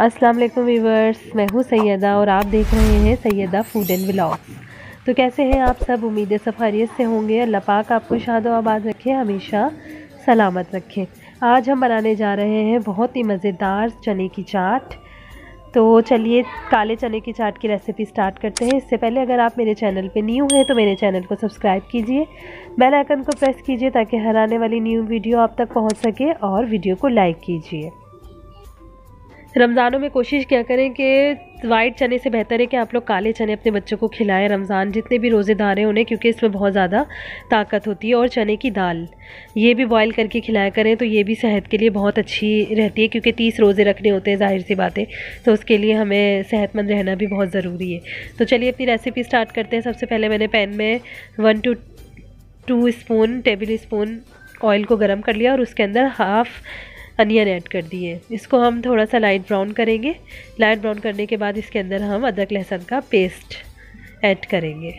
अस्सलाम वालेकुम व्यूवर्स, मैं हूँ सैयदा और आप देख रहे हैं सैयदा फूड एंड व्लॉग्स। तो कैसे हैं आप सब? उम्मीद है सब खैरियत से होंगे। अल्लाह पाक आपको शाद व आबाद रखे, हमेशा सलामत रखें। आज हम बनाने जा रहे हैं बहुत ही मज़ेदार चने की चाट। तो चलिए काले चने की चाट की रेसिपी स्टार्ट करते हैं। इससे पहले अगर आप मेरे चैनल पे न्यू हैं तो मेरे चैनल को सब्सक्राइब कीजिए, बेल आइकन को प्रेस कीजिए ताकि हर आने वाली न्यू वीडियो आप तक पहुंच सके, और वीडियो को लाइक कीजिए। रमज़ानों में कोशिश क्या करें कि वाइट चने से बेहतर है कि आप लोग काले चने अपने बच्चों को खिलाएं। रमज़ान जितने भी रोज़ेदार हैं उन्हें, क्योंकि इसमें बहुत ज़्यादा ताकत होती है। और चने की दाल ये भी बॉईल करके खिलाया करें तो ये भी सेहत के लिए बहुत अच्छी रहती है, क्योंकि 30 रोज़े रखने होते हैं, ज़ाहिर सी बात है। तो उसके लिए हमें सेहतमंद रहना भी बहुत ज़रूरी है। तो चलिए अपनी रेसिपी स्टार्ट करते हैं। सबसे पहले मैंने पैन में 1 to 2 टेबल स्पून ऑयल को गर्म कर लिया और उसके अंदर हाफ़ अनियन ऐड कर दिए। इसको हम थोड़ा सा लाइट ब्राउन करेंगे। लाइट ब्राउन करने के बाद इसके अंदर हम अदरक लहसुन का पेस्ट ऐड करेंगे।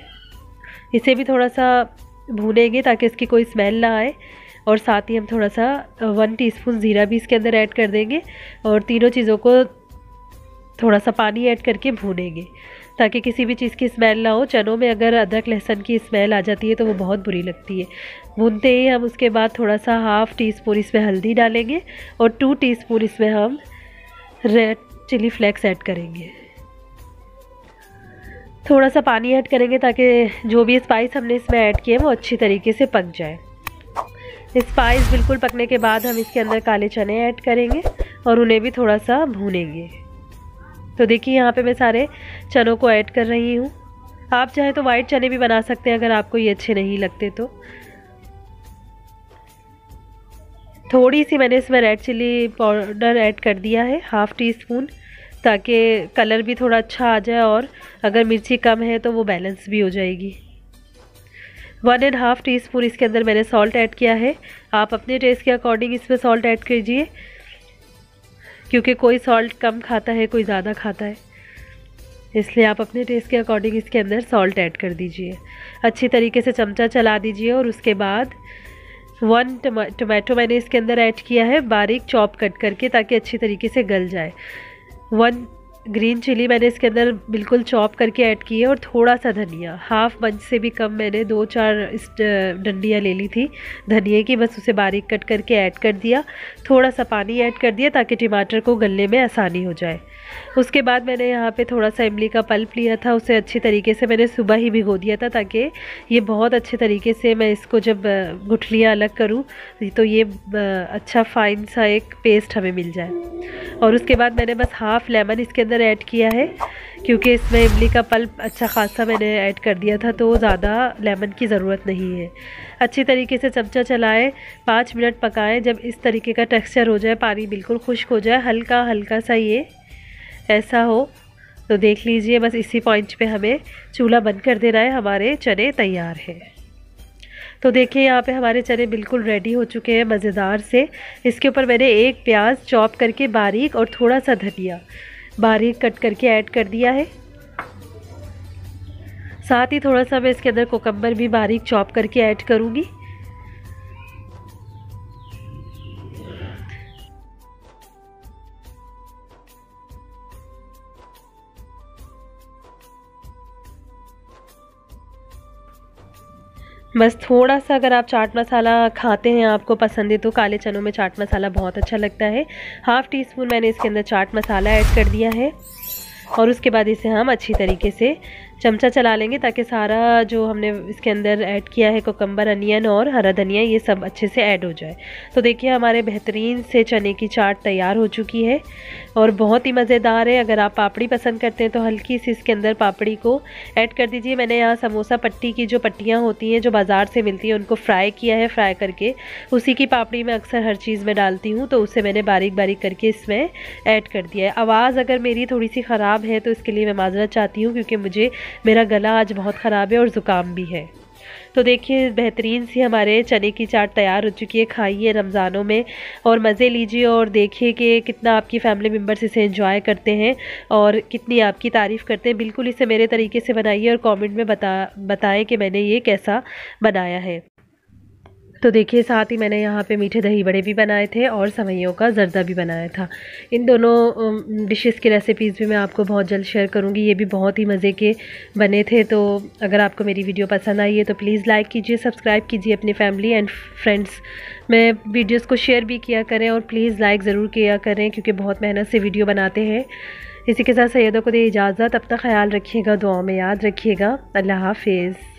इसे भी थोड़ा सा भूनेंगे ताकि इसकी कोई स्मेल ना आए। और साथ ही हम थोड़ा सा 1 टीस्पून ज़ीरा भी इसके अंदर ऐड कर देंगे और तीनों चीज़ों को थोड़ा सा पानी ऐड करके भूनेंगे ताकि किसी भी चीज़ की स्मेल ना हो। चनों में अगर अदरक लहसुन की स्मेल आ जाती है तो वो बहुत बुरी लगती है। भूनते ही हम उसके बाद थोड़ा सा 1/2 टीस्पून इसमें हल्दी डालेंगे और 2 टीस्पून इसमें हम रेड चिली फ्लेक्स ऐड करेंगे। थोड़ा सा पानी ऐड करेंगे ताकि जो भी स्पाइस हमने इसमें ऐड किए वो अच्छी तरीके से पक जाए। स्पाइस बिल्कुल पकने के बाद हम इसके अंदर काले चने ऐड करेंगे और उन्हें भी थोड़ा सा भूनेंगे। तो देखिए यहाँ पे मैं सारे चनों को ऐड कर रही हूँ। आप चाहे तो वाइट चने भी बना सकते हैं अगर आपको ये अच्छे नहीं लगते तो। थोड़ी सी मैंने इसमें रेड चिली पाउडर ऐड कर दिया है, 1/2 टीस्पून, ताकि कलर भी थोड़ा अच्छा आ जाए और अगर मिर्ची कम है तो वो बैलेंस भी हो जाएगी। 1.5 टीस्पून इसके अंदर मैंने सॉल्ट ऐड किया है। आप अपने टेस्ट के अकॉर्डिंग इसमें सॉल्ट ऐड कीजिए, क्योंकि कोई सॉल्ट कम खाता है, कोई ज़्यादा खाता है, इसलिए आप अपने टेस्ट के अकॉर्डिंग इसके अंदर सॉल्ट ऐड कर दीजिए। अच्छी तरीके से चमचा चला दीजिए और उसके बाद 1 टमाटो मैंने इसके अंदर ऐड किया है, बारीक चॉप कट करके, ताकि अच्छी तरीके से गल जाए। 1 ग्रीन चिली मैंने इसके अंदर बिल्कुल चॉप करके ऐड की है और थोड़ा सा धनिया, 1/2 बंच से भी कम मैंने 2-4 डंडियाँ ले ली थी धनिया की, बस उसे बारीक कट करके ऐड कर दिया। थोड़ा सा पानी ऐड कर दिया ताकि टमाटर को गलने में आसानी हो जाए। उसके बाद मैंने यहाँ पे थोड़ा सा इमली का पल्प लिया था, उसे अच्छी तरीके से मैंने सुबह ही भिगो दिया था ताकि ये बहुत अच्छे तरीके से मैं इसको जब गुठलियाँ अलग करूँ तो ये अच्छा फाइन सा एक पेस्ट हमें मिल जाए। और उसके बाद मैंने बस 1/2 लेमन इसके अंदर ऐड किया है, क्योंकि इसमें इमली का पल्प अच्छा खासा मैंने ऐड कर दिया था तो ज़्यादा लेमन की ज़रूरत नहीं है। अच्छी तरीके से चमचा चलाएं, 5 मिनट पकाएं। जब इस तरीके का टेक्सचर हो जाए, पानी बिल्कुल खुश्क हो जाए, हल्का हल्का सा ये ऐसा हो तो देख लीजिए, बस इसी पॉइंट पे हमें चूल्हा बंद कर देना है। हमारे चने तैयार हैं। तो देखिए यहाँ पे हमारे चने बिल्कुल रेडी हो चुके हैं मज़ेदार से। इसके ऊपर मैंने 1 प्याज चॉप करके बारीक और थोड़ा सा धनिया बारीक कट करके ऐड कर दिया है। साथ ही थोड़ा सा मैं इसके अंदर कोकम्बर भी बारीक चॉप करके ऐड करूँगी। बस थोड़ा सा, अगर आप चाट मसाला खाते हैं, आपको पसंद है, तो काले चनों में चाट मसाला बहुत अच्छा लगता है। 1/2 टीस्पून मैंने इसके अंदर चाट मसाला ऐड कर दिया है और उसके बाद इसे हम अच्छी तरीके से चमचा चला लेंगे ताकि सारा जो हमने इसके अंदर ऐड किया है, कोकम्बर, अनियन और हरा धनिया, ये सब अच्छे से ऐड हो जाए। तो देखिए हमारे बेहतरीन से चने की चाट तैयार हो चुकी है और बहुत ही मज़ेदार है। अगर आप पापड़ी पसंद करते हैं तो हल्की सी इसके अंदर पापड़ी को ऐड कर दीजिए। मैंने यहाँ समोसा पट्टी की जो पट्टियाँ होती हैं जो बाज़ार से मिलती हैं उनको फ्राई किया है। फ्राई करके उसी की पापड़ी मैं अक्सर हर चीज़ में डालती हूँ, तो उसे मैंने बारीक बारीक करके इसमें ऐड कर दिया है। आवाज़ अगर मेरी थोड़ी सी ख़राब है तो इसके लिए मैं माज़रत चाहती हूँ, क्योंकि मेरा गला आज बहुत ख़राब है और ज़ुकाम भी है। तो देखिए बेहतरीन सी हमारे चने की चाट तैयार हो चुकी है। खाइए रमज़ानों में और मज़े लीजिए और देखिए कि कितना आपकी फैमिली मेम्बर्स इसे एंजॉय करते हैं और कितनी आपकी तारीफ़ करते हैं। बिल्कुल इसे मेरे तरीके से बनाइए और कमेंट में बताएं कि मैंने ये कैसा बनाया है। तो देखिए साथ ही मैंने यहाँ पे मीठे दही बड़े भी बनाए थे और सेवइयों का ज़र्दा भी बनाया था। इन दोनों डिशेस की रेसिपीज़ भी मैं आपको बहुत जल्द शेयर करूँगी। ये भी बहुत ही मज़े के बने थे। तो अगर आपको मेरी वीडियो पसंद आई है तो प्लीज़ लाइक कीजिए, सब्सक्राइब कीजिए, अपनी फैमिली एंड फ्रेंड्स में वीडियोज़ को शेयर भी किया करें और प्लीज़ लाइक ज़रूर किया करें, क्योंकि बहुत मेहनत से वीडियो बनाते हैं। इसी के साथ सैयदा को दे इजाज़त। अब तक ख्याल रखिएगा, दुआओं में याद रखिएगा। अल्लाह हाफिज़।